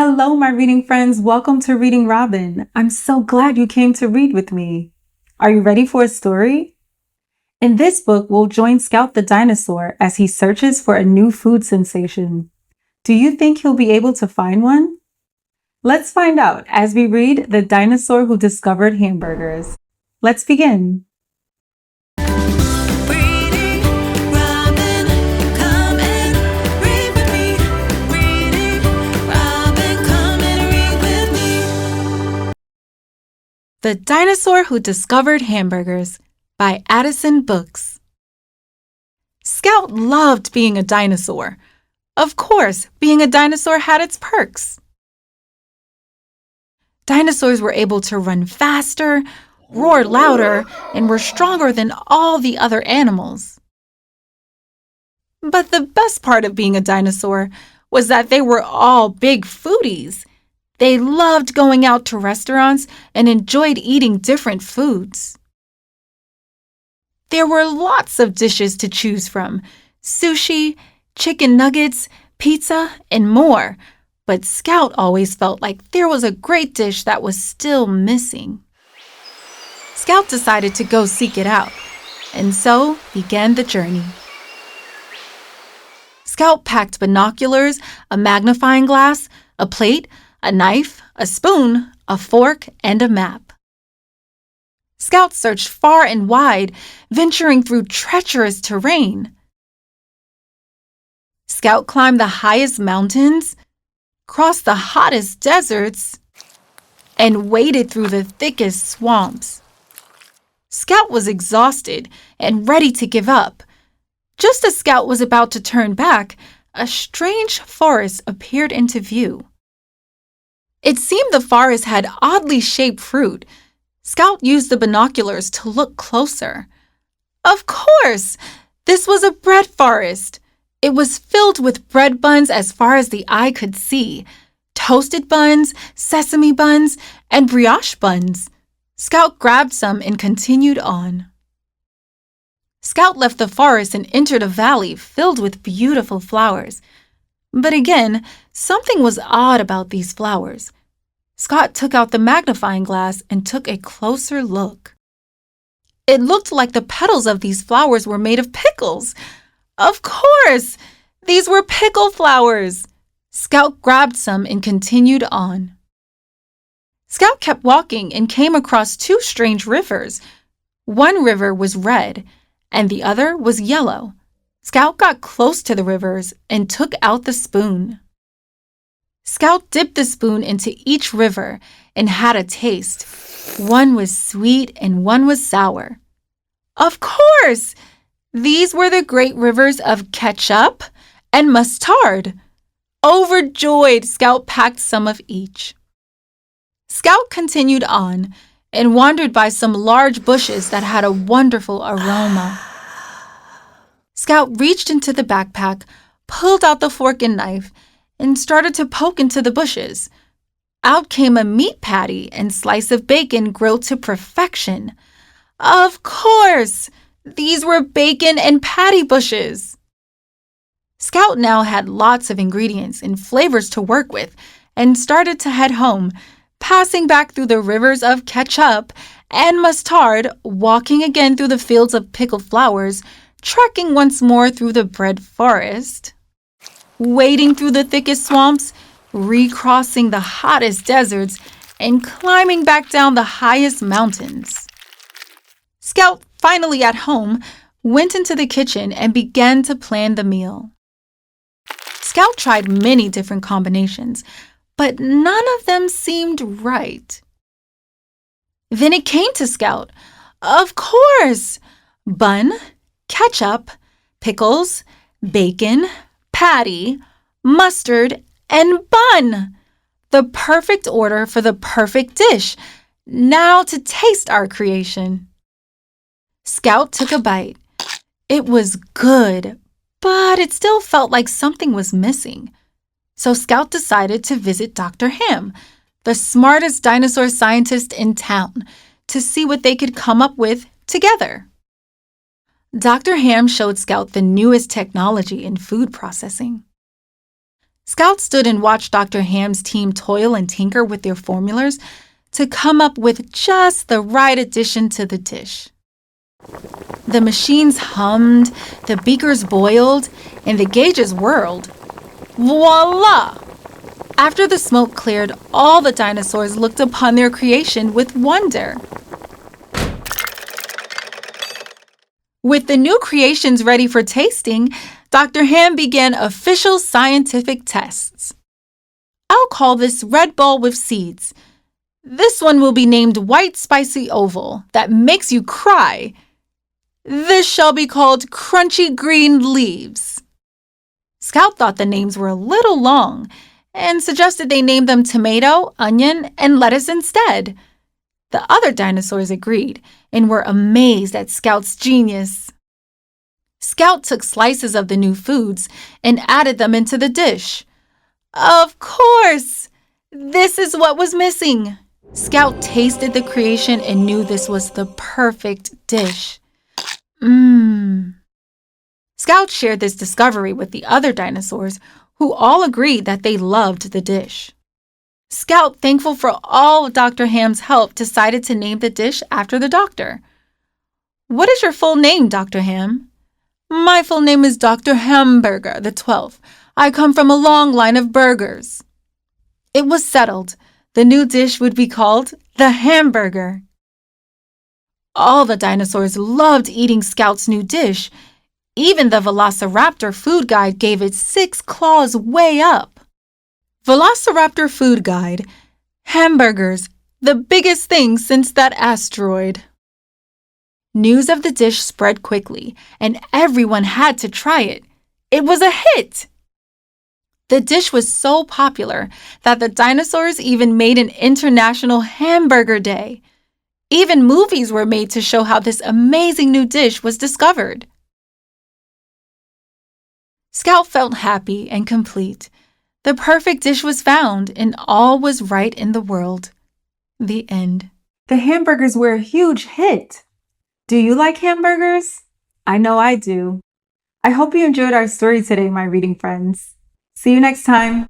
Hello, my reading friends. Welcome to Reading Robin. I'm so glad you came to read with me. Are you ready for a story? In this book, we'll join Scout the dinosaur as he searches for a new food sensation. Do you think he'll be able to find one? Let's find out as we read The Dinosaur Who Discovered Hamburgers. Let's begin. The Dinosaur Who Discovered Hamburgers by Adisan Books. Scout loved being a dinosaur. Of course, being a dinosaur had its perks. Dinosaurs were able to run faster, roar louder, and were stronger than all the other animals. But the best part of being a dinosaur was that they were all big foodies. They loved going out to restaurants and enjoyed eating different foods. There were lots of dishes to choose from: sushi, chicken nuggets, pizza, and more. But Scout always felt like there was a great dish that was still missing. Scout decided to go seek it out, and so began the journey. Scout packed binoculars, a magnifying glass, a plate, a knife, a spoon, a fork, and a map. Scout searched far and wide, venturing through treacherous terrain. Scout climbed the highest mountains, crossed the hottest deserts, and waded through the thickest swamps. Scout was exhausted and ready to give up. Just as Scout was about to turn back, a strange forest appeared into view. It seemed the forest had oddly shaped fruit. Scout used the binoculars to look closer. Of course! This was a bread forest. It was filled with bread buns as far as the eye could see. Toasted buns, sesame buns, and brioche buns. Scout grabbed some and continued on. Scout left the forest and entered a valley filled with beautiful flowers. But again, something was odd about these flowers. Scout took out the magnifying glass and took a closer look. It looked like the petals of these flowers were made of pickles. Of course! These were pickle flowers! Scout grabbed some and continued on. Scout kept walking and came across two strange rivers. One river was red, and the other was yellow. Scout got close to the rivers and took out the spoon. Scout dipped the spoon into each river and had a taste. One was sweet and one was sour. Of course! These were the great rivers of ketchup and mustard. Overjoyed, Scout packed some of each. Scout continued on and wandered by some large bushes that had a wonderful aroma. Scout reached into the backpack, pulled out the fork and knife, and started to poke into the bushes. Out came a meat patty and slice of bacon grilled to perfection. Of course! These were bacon and patty bushes. Scout now had lots of ingredients and flavors to work with and started to head home, passing back through the rivers of ketchup and mustard, walking again through the fields of pickled flowers, trekking once more through the bread forest, wading through the thickest swamps, recrossing the hottest deserts, and climbing back down the highest mountains. Scout, finally at home, went into the kitchen and began to plan the meal. Scout tried many different combinations, but none of them seemed right. Then it came to Scout. Of course! Bun, ketchup, pickles, bacon, patty, mustard, and bun. The perfect order for the perfect dish. Now to taste our creation. Scout took a bite. It was good, but it still felt like something was missing. So Scout decided to visit Dr. Ham, the smartest dinosaur scientist in town, to see what they could come up with together. Dr. Ham showed Scout the newest technology in food processing. Scout stood and watched Dr. Ham's team toil and tinker with their formulas to come up with just the right addition to the dish. The machines hummed, the beakers boiled, and the gauges whirled. Voila! After the smoke cleared, all the dinosaurs looked upon their creation with wonder. With the new creations ready for tasting, Dr. Ham began official scientific tests. I'll call this red ball with seeds. This one will be named white spicy oval that makes you cry. This shall be called crunchy green leaves. Scout thought the names were a little long and suggested they name them tomato, onion, and lettuce instead. The other dinosaurs agreed and were amazed at Scout's genius. Scout took slices of the new foods and added them into the dish. Of course! This is what was missing. Scout tasted the creation and knew this was the perfect dish. Scout shared this discovery with the other dinosaurs, who all agreed that they loved the dish. Scout, thankful for all of Dr. Ham's help, decided to name the dish after the doctor. What is your full name, Dr. Ham? My full name is Dr. Hamburger the 12th. I come from a long line of burgers. It was settled. The new dish would be called the hamburger. All the dinosaurs loved eating Scout's new dish. Even the Velociraptor food guide gave it 6 claws way up. Velociraptor food guide. Hamburgers, the biggest thing since that asteroid. News of the dish spread quickly, and everyone had to try it. It was a hit! The dish was so popular that the dinosaurs even made an International Hamburger Day. Even movies were made to show how this amazing new dish was discovered. Scout felt happy and complete. The perfect dish was found, and all was right in the world. The end. The hamburgers were a huge hit. Do you like hamburgers? I know I do. I hope you enjoyed our story today, my reading friends. See you next time.